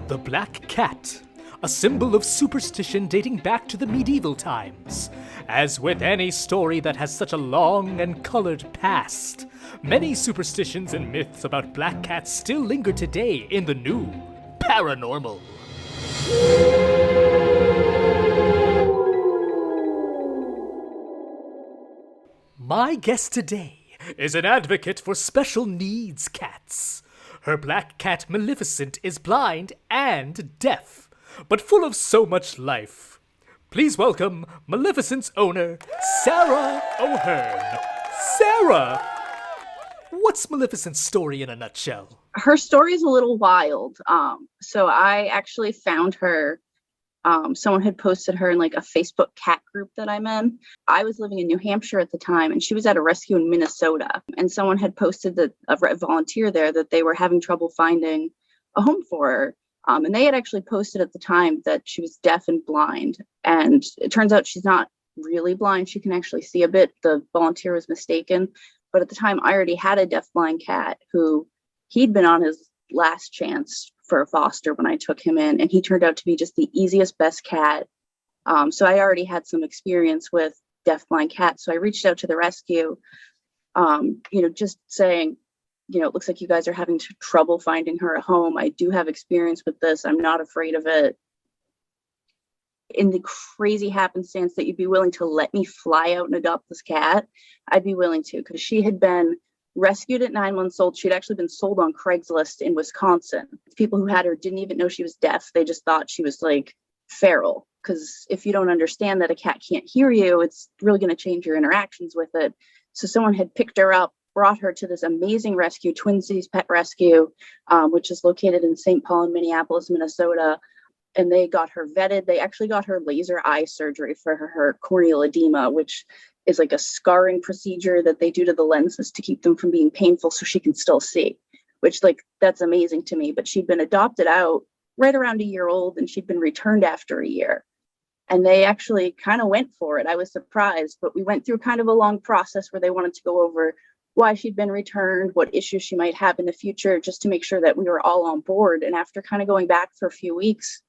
The black cat, a symbol of superstition dating back to the medieval times. As with any story that has such a long and colored past, many superstitions and myths about black cats still linger today in the new paranormal. My guest today is an advocate for special needs cats. Her black cat Maleficent is blind and deaf, but full of so much life. Please welcome Maleficent's owner, Sarah O'Hearn. Sarah! What's Maleficent's story in a nutshell? Her story is a little wild. So I actually found her. Someone had posted her in like a Facebook cat group that I'm in. I was living in New Hampshire at the time, and she was at a rescue in Minnesota. And someone had posted that a volunteer there that they were having trouble finding a home for her. And they had actually posted at the time that she was deaf and blind. And it turns out she's not really blind. She can actually see a bit. The volunteer was mistaken. But at the time, I already had a deaf-blind cat who he'd been on his last chance for a foster when I took him in, and he turned out to be just the easiest, best cat. So I already had some experience with deaf-blind cats. So I reached out to the rescue, just saying, it looks like you guys are having trouble finding her a home. I do have experience with this. I'm not afraid of it. In the crazy happenstance that you'd be willing to let me fly out and adopt this cat, I'd be willing to, because she had been rescued at 9 months old. She'd actually been sold on Craigslist in Wisconsin. People who had her didn't even know she was deaf. They just thought she was like feral, because if you don't understand that a cat can't hear you, it's really going to change your interactions with it. So someone had picked her up, brought her to this amazing rescue, Twin Cities Pet Rescue, which is located in St. Paul and Minneapolis, Minnesota. And they got her vetted. They actually got her laser eye surgery for her corneal edema, which is like a scarring procedure that they do to the lenses to keep them from being painful so she can still see, which that's amazing to me. But she'd been adopted out right around a year old, and she'd been returned after a year. And they actually kind of went for it. I was surprised, but we went through kind of a long process where they wanted to go over why she'd been returned, what issues she might have in the future, just to make sure that we were all on board. And after kind of going back for a few weeks,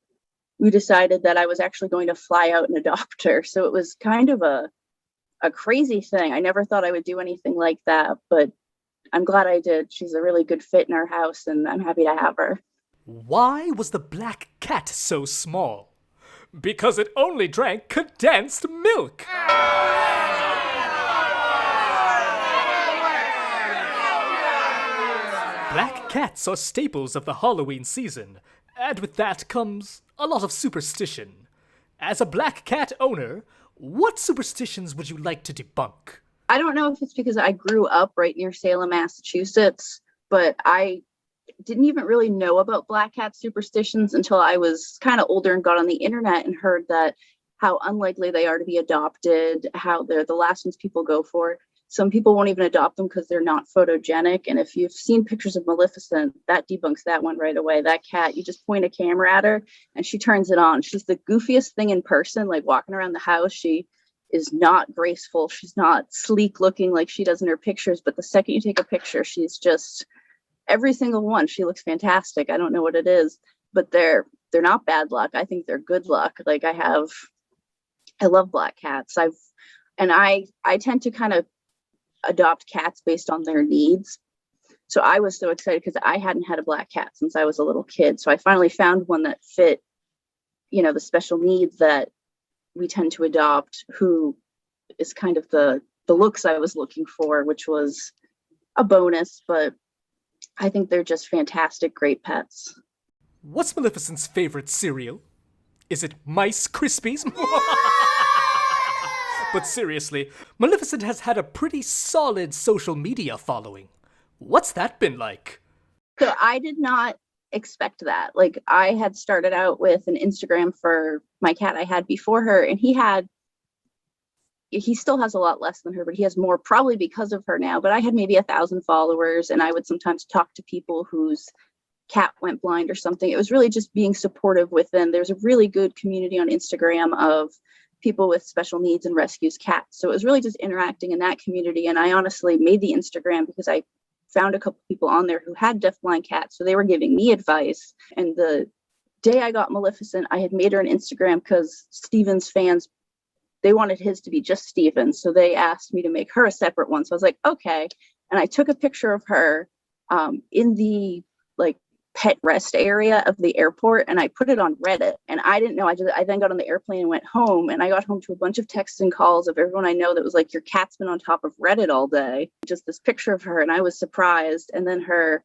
we decided that I was actually going to fly out and adopt her. So it was kind of a crazy thing. I never thought I would do anything like that, but I'm glad I did. She's a really good fit in our house, and I'm happy to have her. Why was the black cat so small? Because it only drank condensed milk. Black cats are staples of the Halloween season, and with that comes a lot of superstition. As a black cat owner, what superstitions would you like to debunk? I don't know if it's because I grew up right near Salem, Massachusetts, but I didn't even really know about black cat superstitions until I was kind of older and got on the internet and heard that how unlikely they are to be adopted, how they're the last ones people go for. Some people won't even adopt them because they're not photogenic. And if you've seen pictures of Maleficent, that debunks that one right away. That cat, you just point a camera at her and she turns it on. She's the goofiest thing in person, like walking around the house. She is not graceful. She's not sleek looking like she does in her pictures. But the second you take a picture, she's just every single one. She looks fantastic. I don't know what it is, but they're not bad luck. I think they're good luck. I love black cats. I tend to kind of adopt cats based on their needs. So I was so excited because I hadn't had a black cat since I was a little kid. So I finally found one that fit, the special needs that we tend to adopt, who is kind of the looks I was looking for, which was a bonus, but I think they're just fantastic, great pets. What's Maleficent's favorite cereal? Is it Mice Krispies? But seriously, Maleficent has had a pretty solid social media following. What's that been like? So I did not expect that. I had started out with an Instagram for my cat I had before her, and he still has a lot less than her, but he has more probably because of her now. But I had maybe 1,000 followers, and I would sometimes talk to people whose cat went blind or something. It was really just being supportive with them. There's a really good community on Instagram of people with special needs and rescues cats. So it was really just interacting in that community. And I honestly made the Instagram because I found a couple people on there who had deafblind cats. So they were giving me advice. And the day I got Maleficent, I had made her an Instagram because Steven's fans, they wanted his to be just Steven. So they asked me to make her a separate one. So I was like, okay. And I took a picture of her in the like pet rest area of the airport, and I put it on Reddit. And I didn't know. I then got on the airplane and went home, and I got home to a bunch of texts and calls of everyone I know that was like, your cat's been on top of Reddit all day. Just this picture of her, and I was surprised. And then her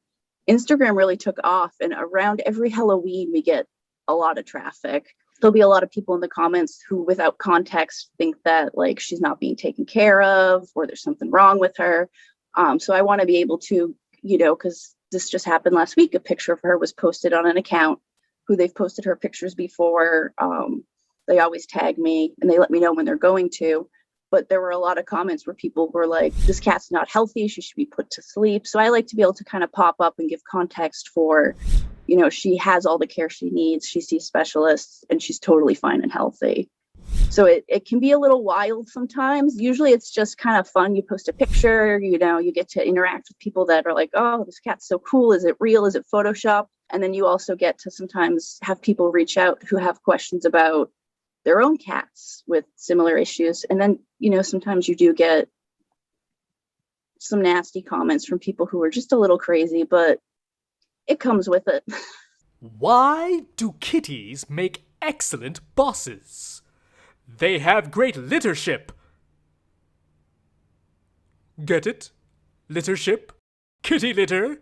Instagram really took off, and around every Halloween we get a lot of traffic. There'll be a lot of people in the comments who without context think that like she's not being taken care of or there's something wrong with her. So I want to be able to, because this just happened last week, a picture of her was posted on an account who they've posted her pictures before. They always tag me and they let me know when they're going to. But there were a lot of comments where people were like, this cat's not healthy, she should be put to sleep. So I like to be able to kind of pop up and give context for, she has all the care she needs, she sees specialists, and she's totally fine and healthy. So it can be a little wild sometimes. Usually it's just kind of fun. You post a picture, you get to interact with people that are like, oh, this cat's so cool. Is it real? Is it Photoshop? And then you also get to sometimes have people reach out who have questions about their own cats with similar issues. And then, sometimes you do get some nasty comments from people who are just a little crazy, but it comes with it. Why do kitties make excellent bosses? They have great littership. Get it? Littership? Kitty litter?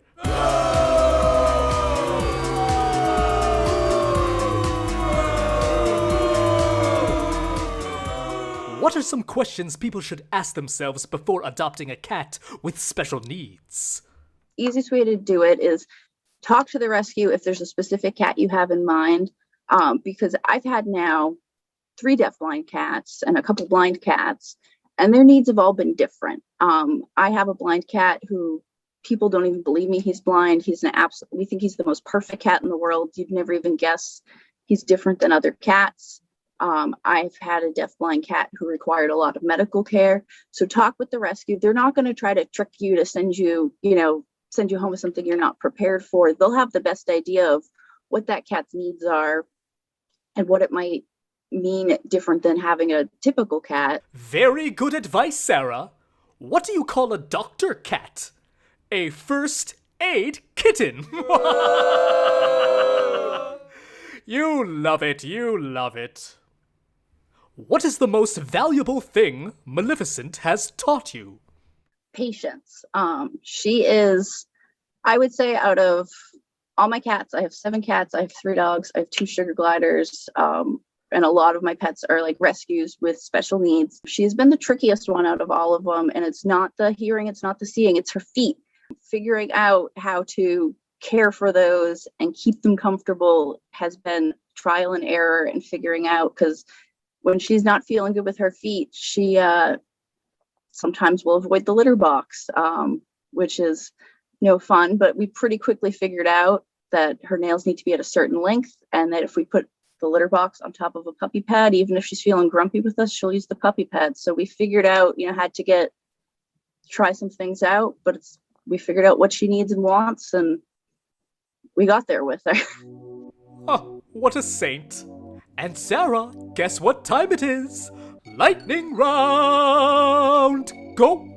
What are some questions people should ask themselves before adopting a cat with special needs? Easiest way to do it is talk to the rescue if there's a specific cat you have in mind, because I've had now 3 deafblind cats and a couple blind cats, and their needs have all been different. I have a blind cat who people don't even believe me he's blind. He's we think he's the most perfect cat in the world. You'd never even guess he's different than other cats. I've had a deafblind cat who required a lot of medical care. So talk with the rescue. They're not going to try to trick you to send you home with something you're not prepared for. They'll have the best idea of what that cat's needs are and what it might mean different than having a typical cat. Very good advice, Sarah. What do you call a doctor cat? A first aid kitten. You love it, you love it. What is the most valuable thing Maleficent has taught you? Patience. She is, I would say, out of all my cats, I have 7 cats, I have 3 dogs, I have 2 sugar gliders, and a lot of my pets are like rescues with special needs. She's been the trickiest one out of all of them, and it's not the hearing, it's not the seeing, it's her feet. Figuring out how to care for those and keep them comfortable has been trial and error, and figuring out, because when she's not feeling good with her feet, she sometimes will avoid the litter box, which is no fun. But we pretty quickly figured out that her nails need to be at a certain length, and that if we put the litter box on top of a puppy pad, even if she's feeling grumpy with us, she'll use the puppy pad. So we figured out, had to try some things out, but we figured out what she needs and wants, and we got there with her. Oh, what a saint. And Sarah, guess what time it is? Lightning round! Go!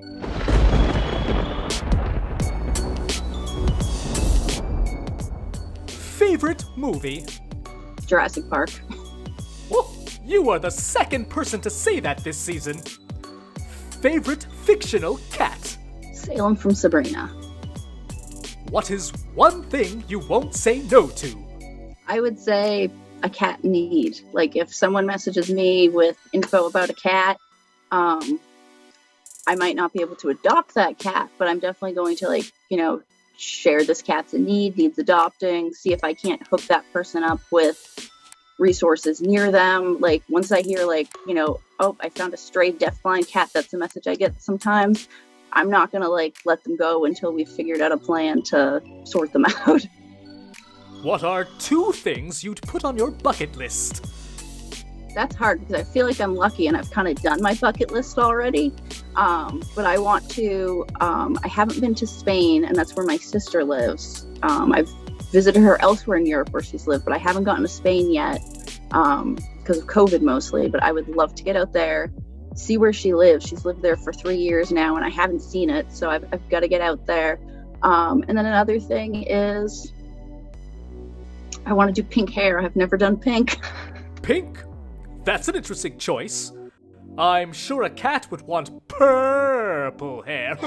Favorite movie? Jurassic Park. Oh, you are the second person to say that this season. Favorite fictional cat? Salem from Sabrina. What is one thing you won't say no to? I would say a cat need. Like if someone messages me with info about a cat, I might not be able to adopt that cat, but I'm definitely going to share this cat's in needs adopting, see if I can't hook that person up with resources near them. Like once I hear oh, I found a stray deafblind cat, that's the message I get sometimes. I'm not going to let them go until we've figured out a plan to sort them out. What are 2 things you'd put on your bucket list? That's hard because I feel like I'm lucky and I've kind of done my bucket list already. But I want to, I haven't been to Spain, and that's where my sister lives. I've visited her elsewhere in Europe where she's lived, but I haven't gotten to Spain yet because of COVID mostly. But I would love to get out there, see where she lives. She's lived there for 3 years now, and I haven't seen it, so I've got to get out there. And then another thing is I want to do pink hair. I've never done pink. Pink? That's an interesting choice. I'm sure a cat would want purple hair.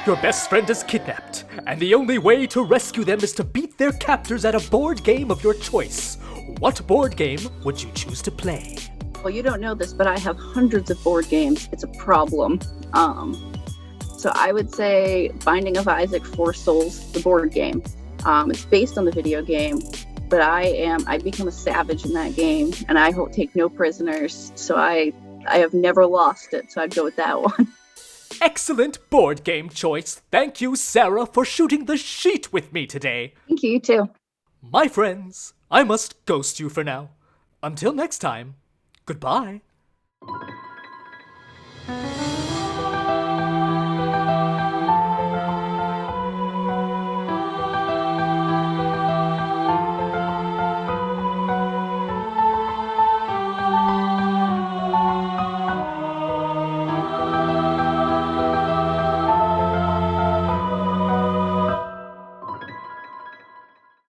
Your best friend is kidnapped, and the only way to rescue them is to beat their captors at a board game of your choice. What board game would you choose to play? Well, you don't know this, but I have hundreds of board games. It's a problem. So I would say Binding of Isaac 4 Souls, the board game. It's based on the video game, but I become a savage in that game, and I take no prisoners, so I have never lost it, so I'd go with that one. Excellent board game choice. Thank you, Sarah, for shooting the sheet with me today. Thank you, you too. My friends, I must ghost you for now. Until next time, goodbye.